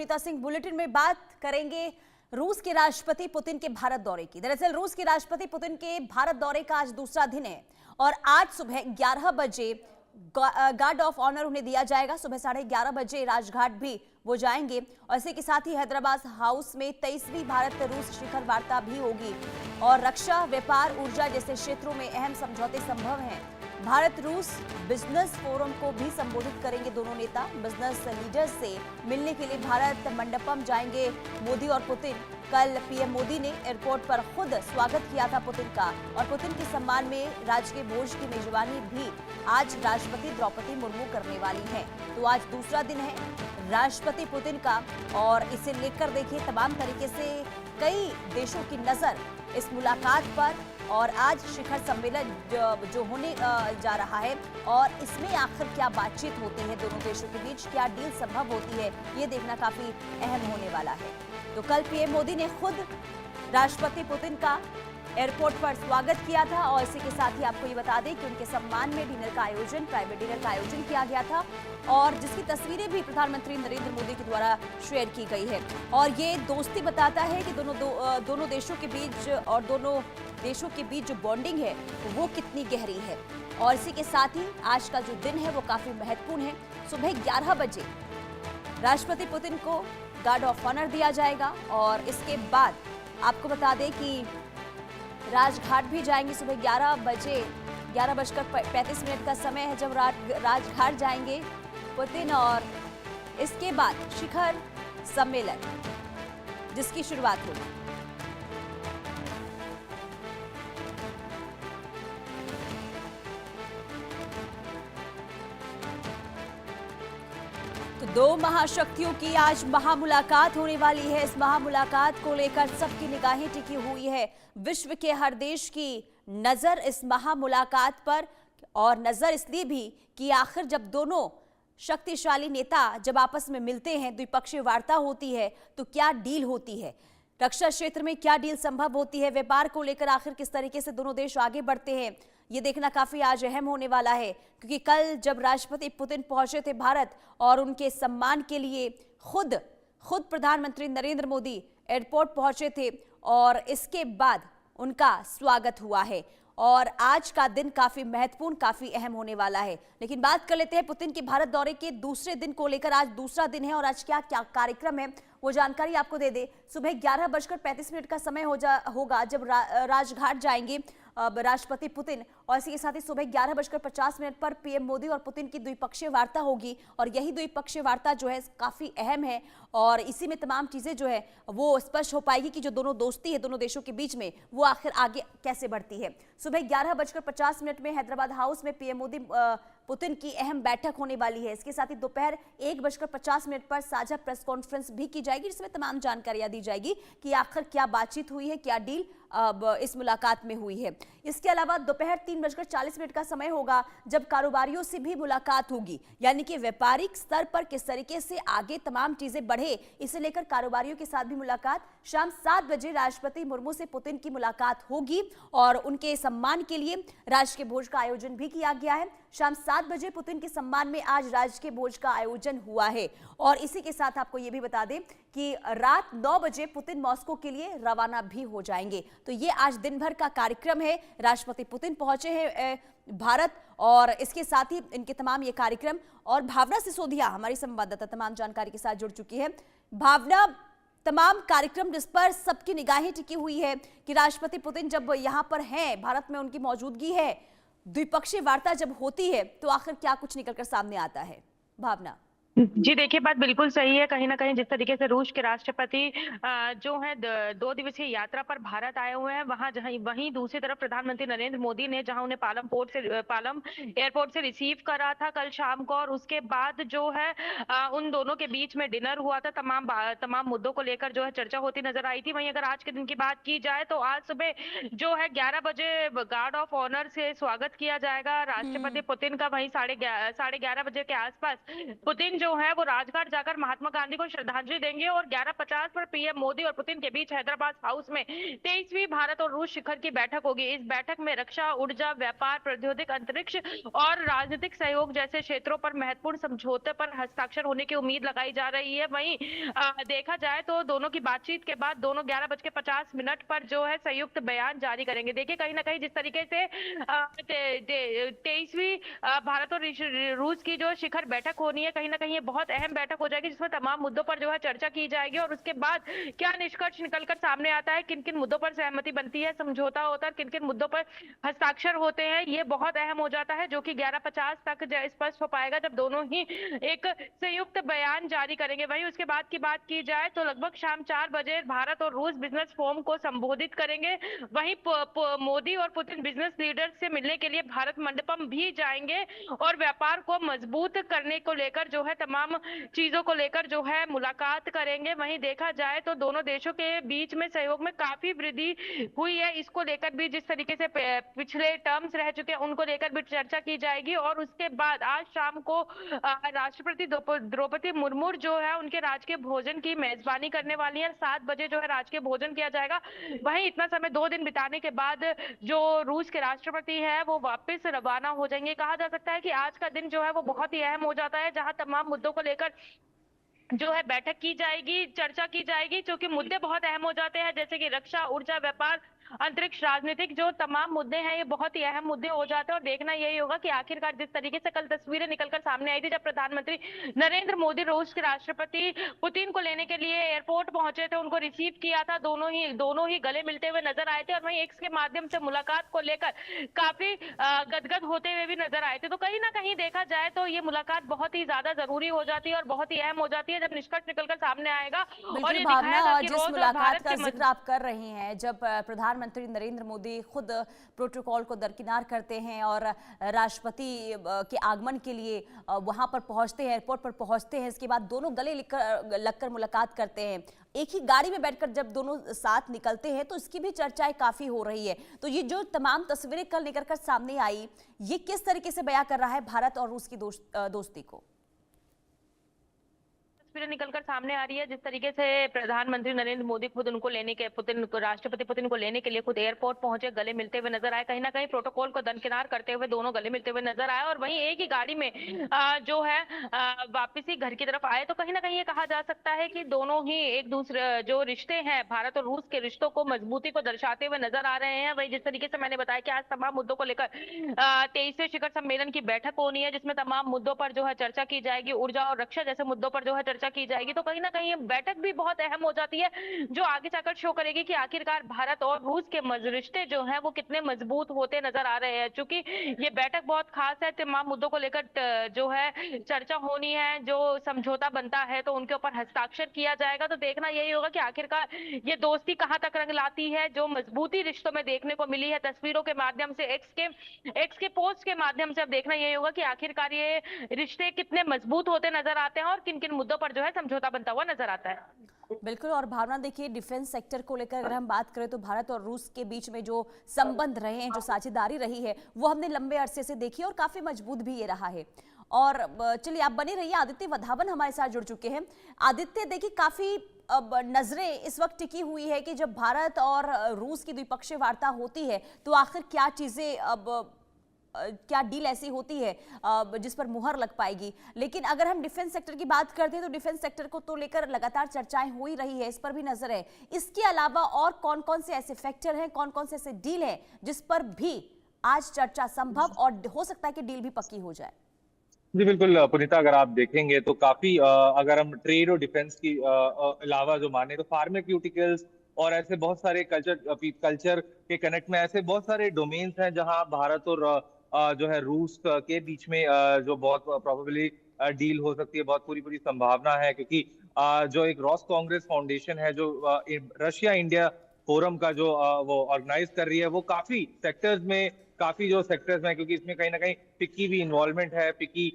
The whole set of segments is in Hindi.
सुनीता सिंह बुलेटिन में बात करेंगे रूस के राष्ट्रपति पुतिन के भारत दौरे की। दरअसल रूस के राष्ट्रपति पुतिन के भारत दौरे का आज दूसरा दिन है और आज सुबह 11 बजे गार्ड ऑफ ऑनर उन्हें दिया जाएगा। सुबह 11:30 बजे राजघाट भी वो जाएंगे और इसी के साथ ही हैदराबाद हाउस में 23वीं भारत रूस शिखर वार्ता भी होगी और रक्षा, व्यापार, ऊर्जा जैसे क्षेत्रों में अहम समझौते संभव हैं। भारत रूस बिजनेस फोरम को भी संबोधित करेंगे दोनों नेता। बिजनेस लीडर्स से मिलने के लिए भारत मंडपम जाएंगे मोदी और पुतिन। कल पीएम मोदी ने एयरपोर्ट पर खुद स्वागत किया था पुतिन का और पुतिन के सम्मान में राजकीय भोज की मेजबानी भी आज राष्ट्रपति द्रौपदी मुर्मू करने वाली हैं। तो आज दूसरा दिन है राष्ट्रपति पुतिन का और इसे लेकर देखिए तमाम तरीके से कई देशों की नजर इस मुलाकात पर और आज शिखर सम्मेलन जो होने जा रहा है और इसमें आखिर क्या बातचीत होती है दोनों देशों के बीच, क्या डील संभव होती है, ये देखना काफी अहम होने वाला है। तो कल पीएम मोदी ने खुद राष्ट्रपति पुतिन का एयरपोर्ट पर स्वागत किया था और इसी के साथ ही आपको ये बता दें कि उनके सम्मान में डिनर का आयोजन, प्राइवेट डिनर का आयोजन किया गया था और जिसकी तस्वीरें भी प्रधानमंत्री नरेंद्र मोदी के द्वारा शेयर की गई है। और ये दोस्ती बताता है कि दोनों देशों के बीच और दोनों देशों के बीच जो बॉन्डिंग है वो कितनी गहरी है। और इसी के साथ ही आज का जो दिन है वो काफी महत्वपूर्ण है। सुबह 11 बजे राष्ट्रपति पुतिन को गार्ड ऑफ ऑनर दिया जाएगा और इसके बाद आपको बता दें कि राजघाट भी जाएंगे। सुबह 11:35 का समय है जब राजघाट जाएंगे पुतिन और इसके बाद शिखर सम्मेलन जिसकी शुरुआत होगी। तो दो महाशक्तियों की आज महामुलाकात होने वाली है। इस महामुलाकात को लेकर सबकी निगाहें टिकी हुई है। विश्व के हर देश की नजर इस महामुलाकात पर और नजर इसलिए भी कि आखिर जब दोनों शक्तिशाली नेता जब आपस में मिलते हैं, द्विपक्षीय वार्ता होती है तो क्या डील होती है, रक्षा क्षेत्र में क्या डील संभव होती है, व्यापार को लेकर आखिर किस तरीके से दोनों देश आगे बढ़ते हैं, ये देखना काफी आज अहम होने वाला है। क्योंकि कल जब राष्ट्रपति पुतिन पहुंचे थे भारत और उनके सम्मान के लिए खुद प्रधानमंत्री नरेंद्र मोदी एयरपोर्ट पहुंचे थे और इसके बाद उनका स्वागत हुआ है और आज का दिन काफी महत्वपूर्ण, काफी अहम होने वाला है। लेकिन बात कर लेते हैं पुतिन के भारत दौरे के दूसरे दिन को लेकर। आज दूसरा दिन है और आज क्या क्या कार्यक्रम है वो जानकारी आपको दे दे। सुबह 11:35 का समय होगा जब राजघाट जाएंगे राष्ट्रपति पुतिन और इसी के साथ ही सुबह 11:50 पर पीएम मोदी और पुतिन की द्विपक्षीय वार्ता होगी और यही द्विपक्षीय वार्ता जो है काफी अहम है और इसी में तमाम चीजें जो है वो स्पष्ट हो पाएगी कि जो दोनों दोस्ती है दोनों देशों के बीच में वो आखिर आगे कैसे बढ़ती है। सुबह 11:50 में हैदराबाद हाउस में पीएम मोदी पुतिन की अहम बैठक होने वाली है। इसके साथ ही दोपहर 1:50 पर साझा प्रेस कॉन्फ्रेंस भी की जाएगी जिसमें तमाम जानकारियां दी जाएगी कि आखिर क्या बातचीत हुई है, क्या डील इस मुलाकात में हुई है। इसके अलावा दोपहर 3:40 का समय होगा जब कारोबारियों से भी मुलाकात होगी, यानी कि व्यापारिक स्तर पर किस तरीके से आगे तमाम चीजें बढ़े इसे लेकर कारोबारियों के साथ भी मुलाकात। शाम 7 बजे राष्ट्रपति मुर्मू से पुतिन की मुलाकात होगी और उनके सम्मान के लिए राजकीय भोज का आयोजन भी किया गया है। शाम 7 बजे पुतिन के सम्मान में आज राजकीय भोज का आयोजन हुआ है और इसी के साथ आपको यह भी बता दें कि रात 9 बजे पुतिन मॉस्को के लिए रवाना भी हो जाएंगे। तो ये आज दिन भर का कार्यक्रम है। राष्ट्रपति पुतिन पहुंचे हैं भारत और इसके साथ ही इनके तमाम ये कार्यक्रम। और भावना सिसोदिया हमारी संवाददाता तमाम जानकारी के साथ जुड़ चुकी है। भावना, तमाम कार्यक्रम जिस पर सबकी निगाहें टिकी हुई है कि राष्ट्रपति पुतिन जब यहाँ पर हैं, भारत में उनकी मौजूदगी है, द्विपक्षीय वार्ता जब होती है तो आखिर क्या कुछ निकलकर सामने आता है। भावना जी देखिए, बात बिल्कुल सही है। कहीं ना कहीं जिस तरीके से रूस के राष्ट्रपति जो है 2 दिवसीय यात्रा पर भारत आए हुए हैं, वहीं दूसरी तरफ प्रधानमंत्री नरेंद्र मोदी ने जहां उन्हें पालम एयरपोर्ट से रिसीव करा था कल शाम को और उसके बाद जो है उन दोनों के बीच में डिनर हुआ था। तमाम मुद्दों को लेकर जो है चर्चा होती नजर आई थी। वहीं अगर आज के दिन की बात की जाए तो आज सुबह जो है 11 बजे गार्ड ऑफ ऑनर से स्वागत किया जाएगा राष्ट्रपति पुतिन का। वहीं 11:30 बजे के आसपास पुतिन जो है वो राजघाट जाकर महात्मा गांधी को श्रद्धांजलि देंगे और 11:50 पर पीएम मोदी और पुतिन के बीच हैदराबाद हाउस में 23वीं भारत और रूस शिखर की बैठक होगी। इस बैठक में रक्षा, ऊर्जा, व्यापार, प्रौद्योगिक, अंतरिक्ष और राजनीतिक सहयोग जैसे क्षेत्रों पर महत्वपूर्ण समझौते पर हस्ताक्षर होने की उम्मीद लगाई जा रही है। वहीं देखा जाए तो दोनों की बातचीत के बाद दोनों 11:50 पर जो है संयुक्त बयान जारी करेंगे। देखिए कहीं ना कहीं जिस तरीके से 23वीं भारत और रूस की जो शिखर बैठक होनी है, कहीं ना कहीं ये बहुत अहम बैठक हो जाएगी जिसमें तमाम मुद्दों पर जो है चर्चा की जाएगी और उसके बाद क्या निष्कर्ष निकलकर सामने आता है, किन किन मुद्दों पर सहमति बनती है, समझौता होता है, किन किन मुद्दों पर हस्ताक्षर होते हैं, ये बहुत अहम हो जाता है, जो कि 11:50 तक स्पष्ट हो पाएगा जब दोनों ही एक संयुक्त बयान जारी करेंगे। वहीं उसके बाद की बात की जाए तो लगभग शाम 4 बजे भारत और रूस बिजनेस फोरम को संबोधित करेंगे। वहीं मोदी और पुतिन बिजनेस लीडर से मिलने के लिए भारत मंडपम भी जाएंगे और व्यापार को मजबूत करने को लेकर जो है तमाम चीजों को लेकर जो है मुलाकात करेंगे। वहीं देखा जाए तो दोनों देशों के बीच में सहयोग में काफी वृद्धि हुई है, इसको लेकर भी जिस तरीके से पिछले टर्म्स रह चुके हैं उनको लेकर भी चर्चा की जाएगी। और उसके बाद आज शाम को राष्ट्रपति द्रौपदी मुर्मू जो है उनके राजकीय भोजन की मेजबानी करने वाली है। 7 बजे जो है राजकीय भोजन किया जाएगा। वहीं इतना समय 2 दिन बिताने के बाद जो रूस के राष्ट्रपति है वो वापस रवाना हो जाएंगे। कहा जा सकता है कि आज का दिन जो है वो बहुत ही अहम हो जाता है, जहां तमाम मुद्दों को लेकर जो है बैठक की जाएगी, चर्चा की जाएगी, क्योंकि मुद्दे बहुत अहम हो जाते हैं जैसे कि रक्षा, ऊर्जा, व्यापार, अंतरिक्ष, राजनीतिक जो तमाम मुद्दे हैं ये बहुत ही अहम मुद्दे हो जाते हैं। और देखना यही होगा कि आखिरकार जिस तरीके से कल तस्वीरें निकलकर सामने आई थी जब प्रधानमंत्री नरेंद्र मोदी रूस के राष्ट्रपति पुतिन को लेने के लिए एयरपोर्ट पहुंचे थे, उनको रिसीव किया था, दोनों ही गले मिलते हुए नजर आए थे और वहीं एक्स के माध्यम से मुलाकात को लेकर काफी गदगद होते हुए भी नजर आए थे। तो कहीं ना कहीं देखा जाए तो ये मुलाकात बहुत ही ज्यादा जरूरी हो जाती है और बहुत ही अहम हो जाती है जब निष्कर्ष निकलकर सामने आएगा और ये भावना, दिखाएगा कि जिस रोज और मुलाकात भारत का के जिक्र आप कर रहे हैं, जब प्रधानमंत्री नरेंद्र मोदी खुद प्रोटोकॉल को दरकिनार करते हैं और राष्ट्रपति के आगमन के लिए वहां पर पहुंचते हैं, एयरपोर्ट पर पहुंचते हैं, इसके बाद दोनों गले लगकर मुलाकात करते हैं, एक ही गाड़ी में बैठकर जब दोनों साथ निकलते हैं तो इसकी भी चर्चाएं काफी हो रही है। तो ये जो तमाम तस्वीरें कल निकलकर सामने आई, ये किस तरीके से बयां कर रहा है भारत और रूस की दोस्ती को? तस्वीरें निकलकर सामने आ रही है जिस तरीके से प्रधानमंत्री नरेंद्र मोदी खुद उनको लेने के राष्ट्रपति पुतिन को लेने के लिए खुद एयरपोर्ट पहुंचे, गले मिलते हुए नजर आए, कहीं ना कहीं प्रोटोकॉल को दरकिनार करते हुए दोनों गले मिलते हुए नजर आए और वहीं एक ही गाड़ी में जो है वापिसी घर की तरफ आए। तो कहीं ना कहीं ये कहा जा सकता है कि दोनों ही एक दूसरे जो रिश्ते हैं भारत और रूस के रिश्तों को मजबूती को दर्शाते हुए नजर आ रहे हैं। वही जिस तरीके से मैंने बताया कि आज तमाम मुद्दों को लेकर 23वें शिखर सम्मेलन की बैठक होनी है जिसमें तमाम मुद्दों पर जो है चर्चा की जाएगी, ऊर्जा और रक्षा जैसे मुद्दों पर जो है चर्चा की जाएगी। तो कहीं ना कहीं ये बैठक भी बहुत अहम हो जाती है जो आगे जाकर शो करेगी कि आखिरकार भारत और रूस के रिश्ते जो हैं वो कितने मजबूत होते नजर आ रहे हैं। चूंकि ये बैठक बहुत खास है, तमाम मुद्दों को लेकर जो है चर्चा होनी है, जो समझौता बनता है तो उनके ऊपर हस्ताक्षर किया जाएगा। तो देखना यही होगा कि आखिरकार ये दोस्ती कहां तक रंग लाती है, जो मजबूती रिश्तों में देखने को मिली है तस्वीरों के माध्यम से, एक्स के पोस्ट के माध्यम से। अब देखना यही होगा कि आखिरकार ये रिश्ते कितने मजबूत होते नजर आते हैं और किन किन मुद्दों पर जो है समझौता बनता हुआ नजर आता है। बिल्कुल। और भावना, देखिए डिफेंस सेक्टर को लेकर अगर हम बात करें तो भारत और रूस के बीच में जो संबंध रहे हैं, जो साझेदारी रही है, वो हमने लंबे अरसे से देखी और काफी मजबूत भी ये रहा है। और चलिए आप बने रहिए, आदित्य वधावन हमारे साथ जुड़ चुके हैं। आदित्य, देखिए काफी अब नजरें इस वक्त टिकी हुई है कि जब भारत और रूस की द्विपक्षीय वार्ता होती है तो आखिर क्या चीजें, अब क्या डील ऐसी होती है जिस पर मुहर लग पाएगी। लेकिन अगर हम डिफेंस सेक्टर की बात करते हैं तो डिफेंस सेक्टर को तो लेकर लगातार चर्चाएं हो ही रही है, इस पर भी नजर है। इसके अलावा और कौन कौन से ऐसे फैक्टर हैं, कौन कौन से ऐसे डील हैं जिस पर भी आज चर्चा संभव और हो सकता है कि डील भी पक्की हो जाए? जी बिल्कुल पुनीता, अगर आप देखेंगे तो काफी अगर हम ट्रेड और डिफेंस की अलावा जो माने तो फार्मास्यूटिकल्स और ऐसे बहुत सारे कल्चर के कनेक्ट में ऐसे बहुत सारे डोमेन्स हैं जहां भारत और जो है रूस के बीच में जो बहुत प्रोबेबली डील हो सकती है, बहुत पूरी संभावना है। क्योंकि जो एक रॉस कांग्रेस फाउंडेशन है जो रशिया इंडिया फोरम का जो वो ऑर्गेनाइज कर रही है, वो काफी सेक्टर्स में, क्योंकि इसमें कहीं ना कहीं फिक्की भी इन्वॉल्वमेंट है। फिक्की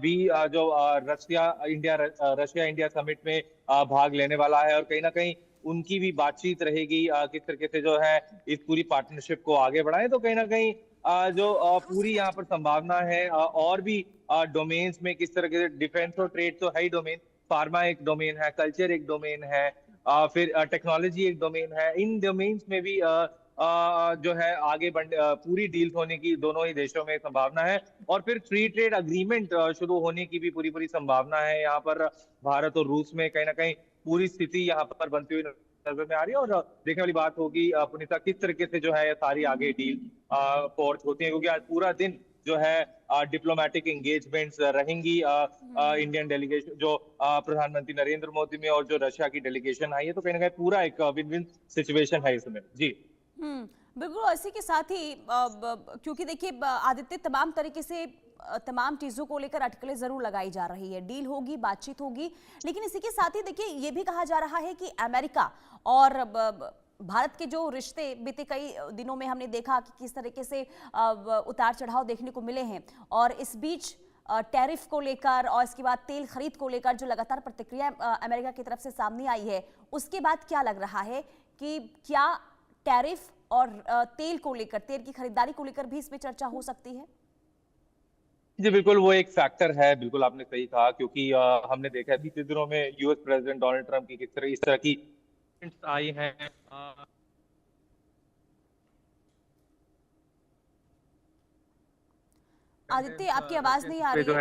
भी जो रशिया इंडिया समिट में भाग लेने वाला है और कहीं ना कहीं उनकी भी बातचीत रहेगी किस तरीके से जो है इस पूरी पार्टनरशिप को आगे बढ़ाएं। तो कहीं ना कहीं जो पूरी यहाँ पर संभावना है और भी डोमेन्स में किस तरह के डिफेंस और ट्रेड तो है ही डोमेन, फार्मा एक डोमेन है, कल्चर एक डोमेन है, फिर टेक्नोलॉजी एक डोमेन है। इन डोमेन्स में भी जो है आगे बढ़ पूरी डील्स होने की दोनों ही देशों में संभावना है। और फिर फ्री ट्रेड अग्रीमेंट शुरू होने की भी पूरी पूरी संभावना है। यहाँ पर भारत और रूस में कहीं ना कहीं पूरी स्थिति यहाँ पर बनती हुई नजर में आ रही है। और देखने वाली बात होगी पुनीता, किस तरीके से जो है ये सारी आगे डील फोर्स होती है, क्योंकि आज पूरा दिन जो है डिप्लोमेटिक एंगेजमेंट्स रहेंगी। इंडियन डेलीगेशन जो प्रधानमंत्री नरेंद्र मोदी में और जो रशिया की डेलीगेशन आई है, तो कहीं ना कहीं पूरा एक विन विन सिचुएशन है इसमें। जी बिल्कुल। इसी के साथ ही क्योंकि देखिए आदित्य, तमाम तरीके से तमाम चीजों को लेकर अटकलें जरूर लगाई जा रही है, डील होगी, बातचीत होगी, लेकिन इसी के साथ ही देखिए ये भी कहा जा रहा है कि अमेरिका और भारत के जो रिश्ते बीते कई दिनों में हमने देखा कि किस तरीके से उतार चढ़ाव देखने को मिले हैं, और इस बीच टैरिफ को लेकर और इसके बाद तेल खरीद को लेकर जो लगातार प्रतिक्रिया अमेरिका की तरफ से सामने आई है, उसके बाद क्या लग रहा है कि क्या टैरिफ और तेल को लेकर, तेल की खरीदारी को लेकर भी इसमें चर्चा हो सकती है? जी बिल्कुल, वो एक फैक्टर है। बिल्कुल आपने सही कहा, क्योंकि हमने देखा है बीते दिनों में यूएस प्रेसिडेंट डोनाल्ड ट्रंप की किस तरह इस तरह की आई हैं। आदित्य, आपकी आवाज नहीं आ रही जो है।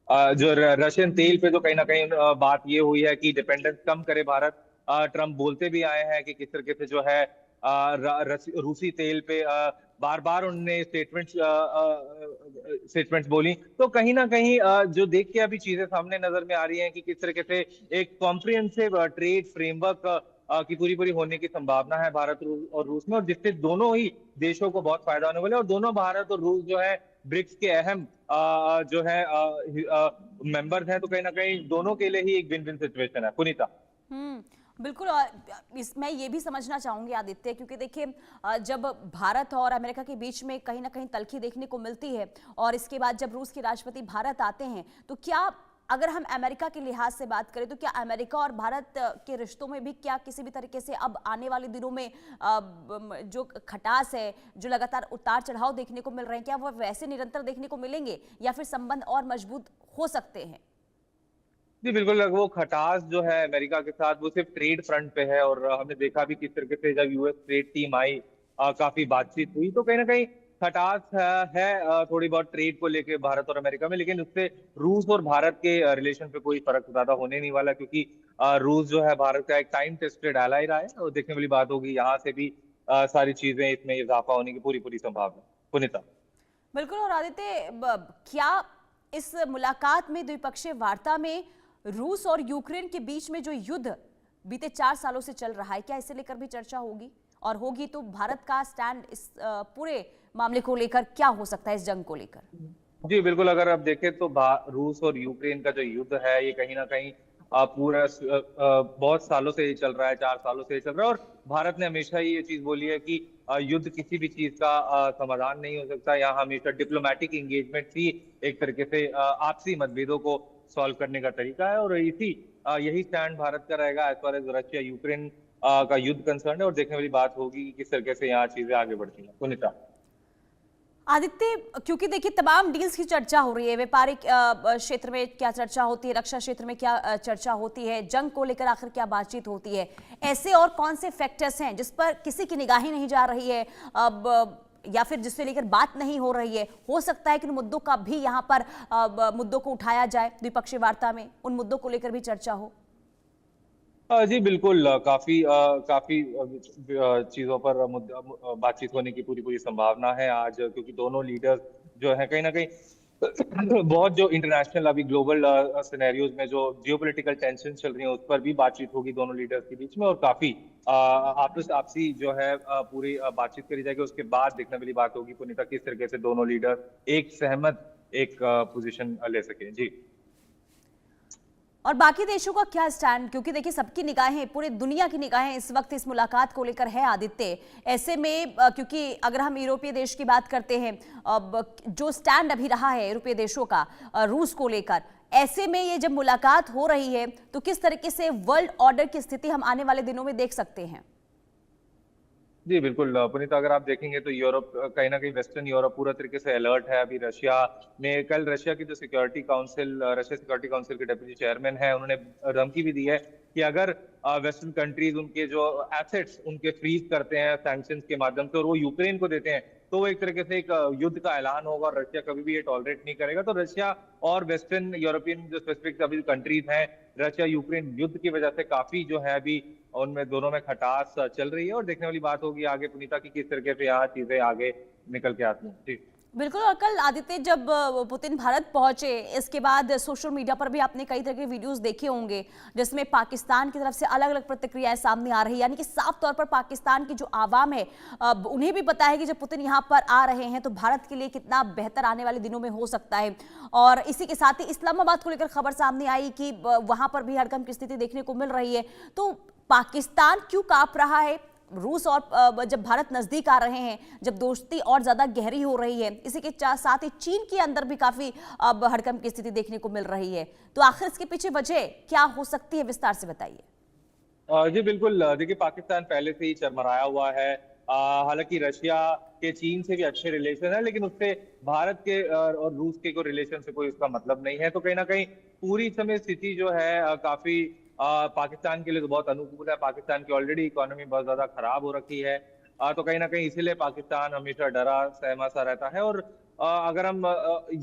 है जो रशियन तेल पे जो कहीं ना कहीं बात ये हुई है कि डिपेंडेंस कम करे भारत। ट्रम्प बोलते भी आए हैं कि किस तरीके से जो है रूसी तेल पे बार बार उन्होंने स्टेटमेंट्स बोली। तो कहीं ना कहीं जो देख के अभी चीजें सामने नजर में आ रही हैं कि किस तरीके से एक कॉम्प्रिहेंसिव ट्रेड फ्रेमवर्क की पूरी पूरी होने की संभावना है भारत और रूस में, और जिससे दोनों ही देशों को बहुत फायदा होने वाला है। और दोनों भारत और रूस जो है ब्रिक्स के अहम जो है मेंबर्स हैं, तो कहीं ना कहीं दोनों के लिए ही एक विन विन सिचुएशन है। पुनीता बिल्कुल। और मैं ये भी समझना चाहूंगी आदित्य, क्योंकि देखिए जब भारत और अमेरिका के बीच में कहीं ना कहीं तल्खी देखने को मिलती है, और इसके बाद जब रूस के राष्ट्रपति भारत आते हैं, तो क्या अगर हम अमेरिका के लिहाज से बात करें तो क्या अमेरिका और भारत के रिश्तों में भी क्या किसी भी तरीके से अब आने वाले दिनों में जो खटास है, जो लगातार उतार चढ़ाव देखने को मिल रहे हैं, क्या वो वैसे निरंतर देखने को मिलेंगे या फिर संबंध और मजबूत हो सकते हैं? जी बिल्कुल, वो खटास जो है अमेरिका के साथ वो सिर्फ ट्रेड फ्रंट पे है। और हमने देखा भी किस तरीके से जब यूएस ट्रेड टीम आई काफी बातचीत हुई, तो कहीं ना कहीं खटास है थोड़ी बहुत ट्रेड को लेके भारत और अमेरिका में। लेकिन उससे रूस और भारत के रिलेशन पे कोई फर्क ज्यादा होने नहीं वाला, क्योंकि रूस जो है भारत का एक टाइम टेस्टेड एलाई रहा है। और देखने वाली बात होगी यहाँ से भी सारी चीजें इसमें इजाफा होने की पूरी पूरी संभावना। पुनीता बिल्कुल। और आदित्य, क्या इस मुलाकात में, द्विपक्षीय वार्ता में, रूस और यूक्रेन के बीच में जो युद्ध बीते 4 सालों से चल रहा है, क्या इसे लेकर भी चर्चा होगी? और होगी तो भारत का स्टैंड इस पूरे मामले को लेकर क्या हो सकता है, इस जंग को लेकर? जी बिल्कुल, अगर आप देखें तो रूस और यूक्रेन का जो युद्ध है ये कहीं ना कहीं पूरा बहुत सालों से ये चल रहा है, 4 सालों से ये चल रहा है। और भारत ने हमेशा ही ये चीज बोली है कि युद्ध किसी भी चीज का समाधान नहीं हो सकता। यहाँ हमेशा डिप्लोमेटिक एंगेजमेंट ही एक तरीके से आपसी मतभेदों को सॉल्व करने का तरीका है। और यही स्टैंड भारत का रहेगा as far as Russia Ukraine का युद्ध कंसर्न है। और देखने वाली बात होगी कि किस तरीके से यहाँ चीजें आगे बढ़ती हैं। पुनीता आदित्य, क्योंकि देखिए तमाम डील्स की चर्चा हो रही है, व्यापारिक क्षेत्र में क्या चर्चा होती है, रक्षा क्षेत्र में क्या चर्चा होती है, जंग को लेकर आखिर क्या बातचीत होती है, ऐसे और कौन से फैक्टर्स हैं जिस पर किसी की निगाहें नहीं जा रही है अब, या फिर जिससे लेकर बात नहीं हो रही है? हो सकता है कि उन मुद्दों का भी यहाँ पर मुद्दों को उठाया जाए, द्विपक्षीय वार्ता में उन मुद्दों को लेकर भी चर्चा हो। जी बिल्कुल, काफी चीजों पर बातचीत होने की पूरी पूरी संभावना है आज, क्योंकि दोनों लीडर्स जो है कहीं ना कहीं बहुत जो इंटरनेशनल अभी ग्लोबल सिनेरियोज में जो जियोपॉलिटिकल टेंशन चल रही है उस पर भी बातचीत होगी दोनों लीडर्स के बीच में। और काफी आपसी जो है पूरी बातचीत करी जाएगी। उसके बाद देखने वाली बात होगी पुनीता, किस तरीके से दोनों लीडर एक सहमत एक पोजीशन ले सके। जी और बाकी देशों का क्या स्टैंड, क्योंकि देखिए सबकी निगाहें, पूरी दुनिया की निगाहें इस वक्त इस मुलाकात को लेकर है आदित्य। ऐसे में क्योंकि अगर हम यूरोपीय देश की बात करते हैं, जो स्टैंड अभी रहा है यूरोपीय देशों का रूस को लेकर, ऐसे में ये जब मुलाकात हो रही है तो किस तरीके से वर्ल्ड ऑर्डर की स्थिति हम आने वाले दिनों में देख सकते हैं? जी बिल्कुल पुनीता, अगर आप देखेंगे तो यूरोप कहीं ना कहीं वेस्टर्न यूरोप पूरा तरीके से अलर्ट है। अभी रशिया ने कल रशिया की जो security council Russia security council के डेप्यूटी चेयरमैन है, उन्होंने धमकी भी दी है कि अगर वेस्टर्न कंट्रीज उनके जो एसेट्स उनके फ्रीज करते हैं सैंक्शंस के माध्यम से और वो यूक्रेन को देते हैं, तो वो एक तरीके से एक युद्ध का ऐलान होगा और रशिया कभी भी ये टॉलरेट नहीं करेगा। तो रशिया और वेस्टर्न यूरोपियन जो स्पेसिफिक अभी कंट्रीज हैं, रशिया यूक्रेन युद्ध की वजह से काफी जो है अभी उनमें दोनों में खटास चल रही है और देखने वाली बात होगी आगे पुनीता की किस तरीके से यहाँ चीजें आगे निकल के आती हैं। जी बिल्कुल। और कल आदित्य जब पुतिन भारत पहुंचे, इसके बाद सोशल मीडिया पर भी आपने कई तरह के वीडियोस देखे होंगे जिसमें पाकिस्तान की तरफ से अलग अलग प्रतिक्रियाएं सामने आ रही है, यानी कि साफ तौर पर पाकिस्तान की जो आवाम है उन्हें भी पता है कि जब पुतिन यहां पर आ रहे हैं तो भारत के लिए कितना बेहतर आने वाले दिनों में हो सकता है। और इसी के साथ ही इस्लामाबाद को लेकर खबर सामने आई कि वहां पर भी हड़कंप की स्थिति देखने को मिल रही है। तो पाकिस्तान क्यों कांप रहा है? रूस और जब भारत नजदीक आ रहे हैं, जब दोस्ती और ज्यादा गहरी हो रही है, इसी के साथ ही चीन के अंदर भी काफी अब हड़कंप की स्थिति देखने को मिल रही है, तो आखिर इसके पीछे वजह क्या हो सकती है? विस्तार से बताइए। जी बिल्कुल, देखिए पाकिस्तान पहले से ही चरमराया हुआ है। हालांकि रशिया के चीन से भी अच्छे रिलेशन है, लेकिन उससे भारत के और रूस के कोई रिलेशन से कोई उसका मतलब नहीं है। तो कहीं ना कहीं पूरी समय स्थिति जो है काफी पाकिस्तान के लिए तो बहुत अनुकूल है। पाकिस्तान की ऑलरेडी इकोनॉमी बहुत ज्यादा खराब हो रखी है। तो कहीं ना कहीं इसीलिए पाकिस्तान हमेशा डरा सहमा सा रहता है। और अगर हम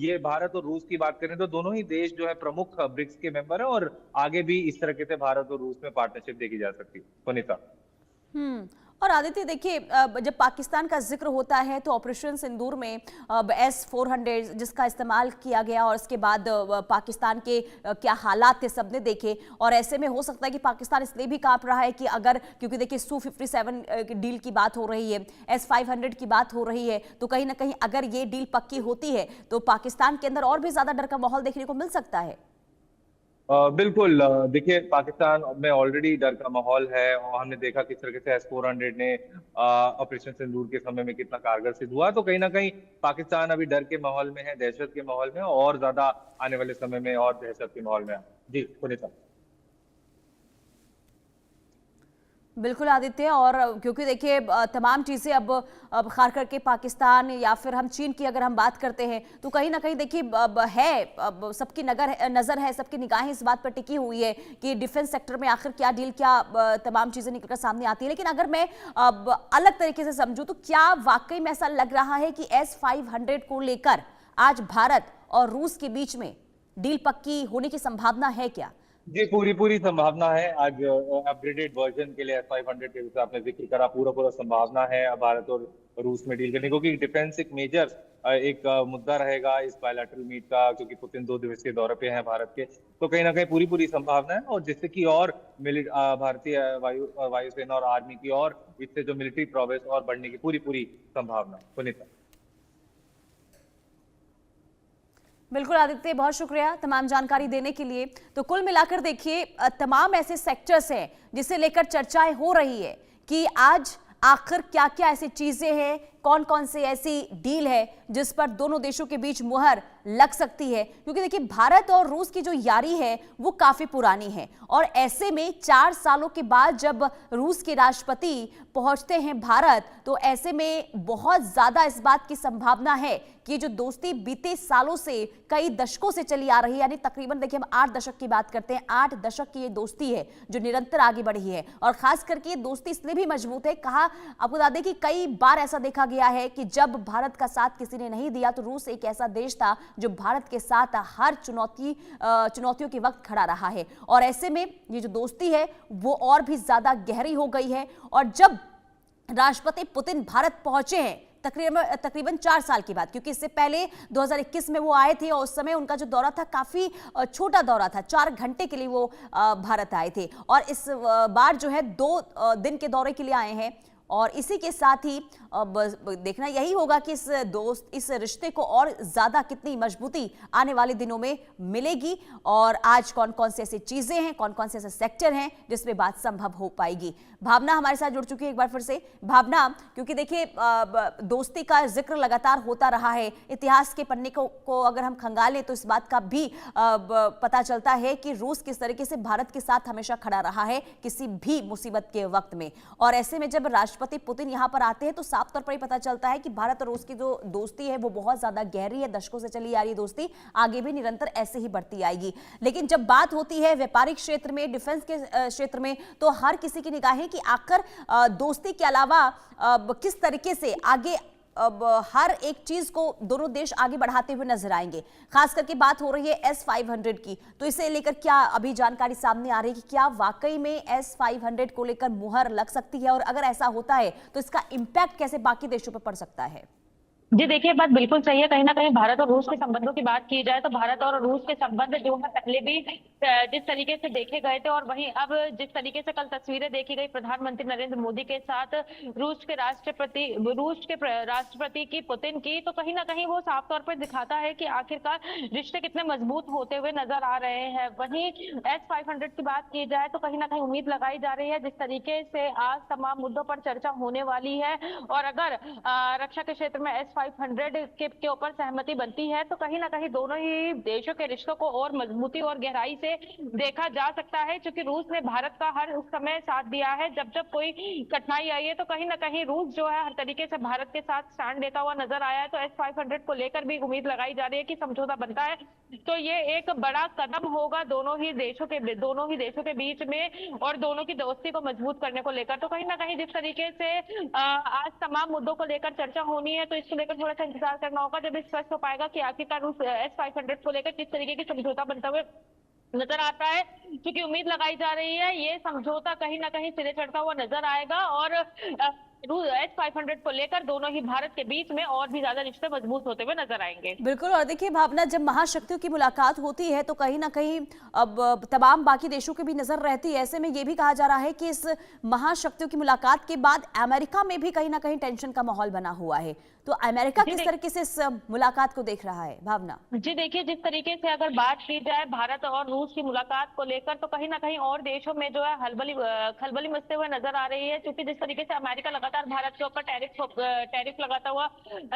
ये भारत और रूस की बात करें तो दोनों ही देश जो है प्रमुख ब्रिक्स के मेंबर है और आगे भी इस तरीके से भारत और रूस में पार्टनरशिप देखी जा सकती है। पुनीता। और आदित्य देखिए, जब पाकिस्तान का जिक्र होता है तो ऑपरेशन सिंदूर में S-400 जिसका इस्तेमाल किया गया और उसके बाद पाकिस्तान के क्या हालात थे सबने देखे। और ऐसे में हो सकता है कि पाकिस्तान इसलिए भी कांप रहा है कि अगर, क्योंकि देखिए Su-57 डील की बात हो रही है, S-500 की बात हो रही है, तो कहीं ना कहीं अगर ये डील पक्की होती है तो पाकिस्तान के अंदर और भी ज्यादा डर का माहौल देखने को मिल सकता है। बिल्कुल, देखिए पाकिस्तान में ऑलरेडी डर का माहौल है और हमने देखा किस तरीके से S-400 ने ऑपरेशन सिंदूर के समय में कितना कारगर सिद्ध हुआ। तो कहीं ना कहीं पाकिस्तान अभी डर के माहौल में है, दहशत के माहौल में, और ज्यादा आने वाले समय में और दहशत के माहौल में है। जी पुनीता। बिल्कुल आदित्य। और क्योंकि देखिए तमाम चीज़ें अब खार करके पाकिस्तान या फिर हम चीन की अगर हम बात करते हैं तो कहीं ना कहीं देखिए अब सबकी नज़र है, सबकी निगाहें इस बात पर टिकी हुई है कि डिफेंस सेक्टर में आखिर क्या डील, क्या तमाम चीज़ें निकलकर सामने आती है। लेकिन अगर मैं अब अलग तरीके से समझूं तो क्या वाकई में ऐसा लग रहा है कि S-500 को लेकर आज भारत और रूस के बीच में डील पक्की होने की संभावना है क्या? जी पूरी पूरी संभावना है। आज अपग्रेडेड वर्जन के लिए S-500 के जैसे आपने जिक्र करा, पूरा संभावना है भारत और रूस में डील करने, क्योंकि डिफेंस एक मेजर एक मुद्दा रहेगा इस बायलैटरल मीट का, क्योंकि पुतिन 2 दिवसीय दौरे पे हैं भारत के। तो कहीं ना कहीं पूरी संभावना है, और जिससे कि और भारतीय वायुसेना और आर्मी की और इससे जो मिलिट्री प्रोग्रेस और बढ़ने की पूरी संभावना। पुनीता। बिल्कुल आदित्य, बहुत शुक्रिया तमाम जानकारी देने के लिए। तो कुल मिलाकर देखिए तमाम ऐसे सेक्टर्स हैं जिसे लेकर चर्चाएं हो रही है कि आज आखिर क्या क्या ऐसी चीजें हैं, कौन कौन से ऐसी डील है जिस पर दोनों देशों के बीच मुहर लग सकती है। क्योंकि देखिए भारत और रूस की जो यारी है वो काफी पुरानी है, और ऐसे में 4 सालों के बाद जब रूस के राष्ट्रपति पहुंचते हैं भारत, तो ऐसे में बहुत ज्यादा इस बात की संभावना है कि जो दोस्ती बीते सालों से, कई दशकों से चली आ रही है, यानी तकरीबन देखिए हम 8 दशक की बात करते हैं, 8 दशक की ये दोस्ती है जो निरंतर आगे बढ़ी है। और खास करके ये दोस्ती इसलिए भी मजबूत है, कहा आपको बता दें कि कई बार ऐसा देखा गया है कि जब भारत का साथ किसी ने नहीं दिया तो रूस एक ऐसा देश था जो भारत के साथ हर चुनौतियों के वक्त खड़ा रहा है। और ऐसे में ये जो दोस्ती है वो और भी ज्यादा गहरी हो गई है। और जब राष्ट्रपति पुतिन भारत पहुंचे हैं तकरीबन 4 साल की बात, क्योंकि इससे पहले 2021 में वो आए थे और उस समय उनका जो दौरा था काफी छोटा दौरा था, 4 घंटे के लिए वो भारत आए थे। और इस बार जो है 2 दिन के दौरे के लिए आए हैं। और इसी के साथ ही देखना यही होगा कि इस रिश्ते को और ज्यादा कितनी मजबूती आने वाले दिनों में मिलेगी, और आज कौन कौन से ऐसी चीजें हैं, कौन कौन से ऐसे सेक्टर हैं जिसमें बात संभव हो पाएगी। भावना हमारे साथ जुड़ चुकी है एक बार फिर से। भावना, क्योंकि देखिए दोस्ती का जिक्र लगातार होता रहा है, इतिहास के पन्ने को अगर हम खंगालें तो इस बात का भी पता चलता है कि रूस किस तरीके से भारत के साथ हमेशा खड़ा रहा है किसी भी मुसीबत के वक्त में। और ऐसे में जब राष्ट्रपति राष्ट्रपति पुतिन यहां पर आते हैं तो साफ तौर पर ही पता चलता है कि भारत और रूस की जो दोस्ती है वो बहुत ज्यादा गहरी है, दशकों से चली आ रही दोस्ती आगे भी निरंतर ऐसे ही बढ़ती आएगी। लेकिन जब बात होती है व्यापारिक क्षेत्र में, डिफेंस के क्षेत्र में, तो हर किसी की निगाहें कि आखिर दोस्ती के अलावा किस तरीके से आगे अब हर एक चीज को दोनों देश आगे बढ़ाते हुए नजर आएंगे। खास करके बात हो रही है S-500 की, तो इसे लेकर क्या अभी जानकारी सामने आ रही है कि क्या वाकई में S-500 को लेकर मुहर लग सकती है, और अगर ऐसा होता है तो इसका इंपैक्ट कैसे बाकी देशों पर पड़ सकता है? जी देखिए, बात बिल्कुल सही है। कहीं ना कहीं भारत और रूस के संबंधों की बात की जाए तो भारत और रूस के संबंध जो है पहले भी जिस तरीके से देखे गए थे, और वहीं अब जिस तरीके से कल तस्वीरें देखी गई प्रधानमंत्री नरेंद्र मोदी के साथ रूस के राष्ट्रपति की पुतिन की, तो कहीं ना कहीं वो साफ तौर पर दिखाता है कि आखिरकार रिश्ते कितने मजबूत होते हुए नजर आ रहे हैं। वहीं S-500 की बात की जाए तो कहीं ना कहीं उम्मीद लगाई जा रही है, जिस तरीके से आज तमाम मुद्दों पर चर्चा होने वाली है, और अगर रक्षा के क्षेत्र में S-500 के ऊपर सहमति बनती है तो कहीं ना कहीं दोनों ही देशों के रिश्तों को और मजबूती और गहराई से देखा जा सकता है। क्योंकि रूस ने भारत का हर उस समय साथ दिया है जब जब कोई कठिनाई आई है, तो कहीं ना कहीं रूस जो है हर तरीके से भारत के साथ स्टैंड लेता हुआ नजर आया है। तो S-500 को लेकर भी उम्मीद लगाई जा रही है कि समझौता बनता है तो ये एक बड़ा कदम होगा दोनों ही देशों के बीच में, और दोनों की दोस्ती को मजबूत करने को लेकर। तो कहीं ना कहीं जिस तरीके से आज तमाम मुद्दों को लेकर चर्चा होनी है, तो इसको लेकर थोड़ा सा इंतजार करना होगा जब स्पष्ट हो पाएगा कि आखिरकार रूस S-500 को लेकर किस तरीके की समझौता बनता हुआ नजर आता है। क्योंकि उम्मीद लगाई जा रही है ये समझौता कहीं ना कहीं सिरे चढ़ता हुआ नजर आएगा, और S-500 को लेकर दोनों ही भारत के बीच में और भी ज्यादा रिश्ते मजबूत होते हुए नजर आएंगे। बिल्कुल। और देखिए भावना, जब महाशक्तियों की मुलाकात होती है तो कहीं ना कहीं अब तमाम बाकी देशों की भी नजर रहती है। ऐसे में यह भी कहा जा रहा है कि इस महाशक्तियों की मुलाकात के बाद अमेरिका में भी कहीं ना कहीं टेंशन का माहौल बना हुआ है, तो अमेरिका किस तरीके से इस मुलाकात को देख रहा है? भावना जी देखिए, जिस तरीके से अगर बात की जाए भारत और रूस की मुलाकात को लेकर, तो कहीं ना कहीं और देशों में जो है खलबली मचते हुए नजर आ रही है। क्योंकि जिस तरीके से अमेरिका लगातार भारत के ऊपर टैरिफ लगाता हुआ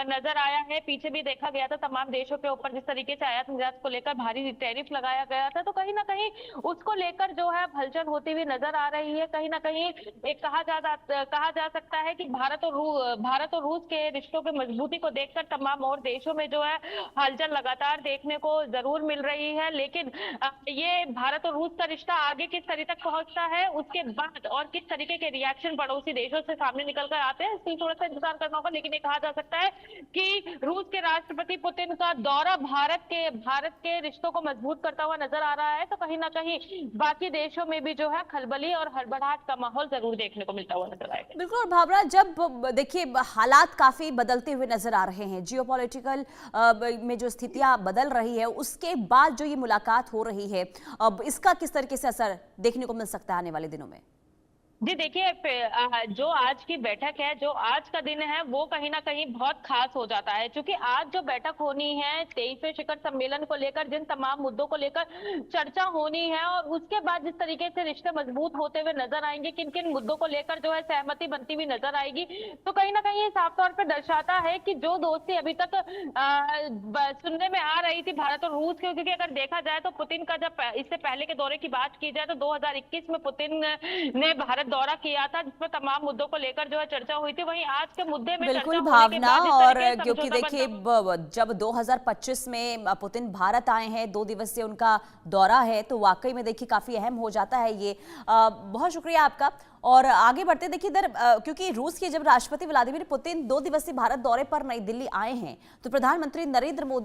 नजर आया है, पीछे भी देखा गया था तमाम देशों के ऊपर जिस तरीके से आयात निर्यात को लेकर भारी टैरिफ लगाया गया था, तो कहीं ना कहीं उसको लेकर जो है हलचल होती हुई नजर आ रही है। कहीं ना कहीं एक कहा जा सकता है कि भारत और रूस के रिश्तों के मजबूती को देखकर तमाम और देशों में जो है हलचल लगातार देखने को जरूर मिल रही है। लेकिन ये भारत और रूस का रिश्ता आगे किस तरह तक पहुंचता है, उसके बाद और किस तरीके के रिएक्शन पड़ोसी देशों से सामने निकल कर आते हैं, इसलिए थोड़ा सा इंतजार करना होगा। लेकिन ये कहा जा सकता है कि रूस के राष्ट्रपति पुतिन का दौरा भारत के रिश्तों को मजबूत करता हुआ नजर आ रहा है, तो कहीं ना कहीं बाकी देशों में भी जो है खलबली और हड़बड़ाहट का माहौल जरूर देखने को मिलता हुआ नजर आएगा। बिल्कुल। और भावना, जब देखिए हालात काफी बदलते हुए नजर आ रहे हैं, जियोपॉलिटिकल में जो स्थितियां बदल रही है, उसके बाद जो ये मुलाकात हो रही है, अब इसका किस तरीके से असर देखने को मिल सकता है आने वाले दिनों में? जी देखिए, जो आज की बैठक है, जो आज का दिन है, वो कहीं ना कहीं बहुत खास हो जाता है। क्योंकि आज जो बैठक होनी है 23वें शिखर सम्मेलन को लेकर, जिन तमाम मुद्दों को लेकर चर्चा होनी है, और उसके बाद जिस तरीके से रिश्ते मजबूत होते हुए नजर आएंगे, किन किन मुद्दों को लेकर जो है सहमति बनती हुई नजर आएगी, तो कहीं ना कहीं ये साफ तौर पर दर्शाता है कि जो दोस्ती अभी तक सुनने में आ रही थी भारत और रूस की, क्योंकि अगर देखा जाए तो पुतिन का जब इससे पहले के दौरे की बात की जाए तो 2021 में पुतिन ने भारत दौरा किया था, जिसमें तमाम मुद्दों को लेकर जो है चर्चा हुई थी। वहीं आज के मुद्दे में बिल्कुल चर्चा भावना, होने के और बाद जिस तरीके से क्योंकि समझौता देखिए जब 2025 में पुतिन भारत आए हैं, 2 दिवसीय उनका दौरा है, तो वाकई में देखिए काफी अहम हो जाता है ये। बहुत शुक्रिया आपका। और आगे बढ़ते देखिए इधर, क्योंकि रूस के जब राष्ट्रपति व्लादिमीर पुतिन 2 दिवसीय भारत दौरे पर नई दिल्ली आए हैं, तो प्रधानमंत्री नरेंद्र मोदी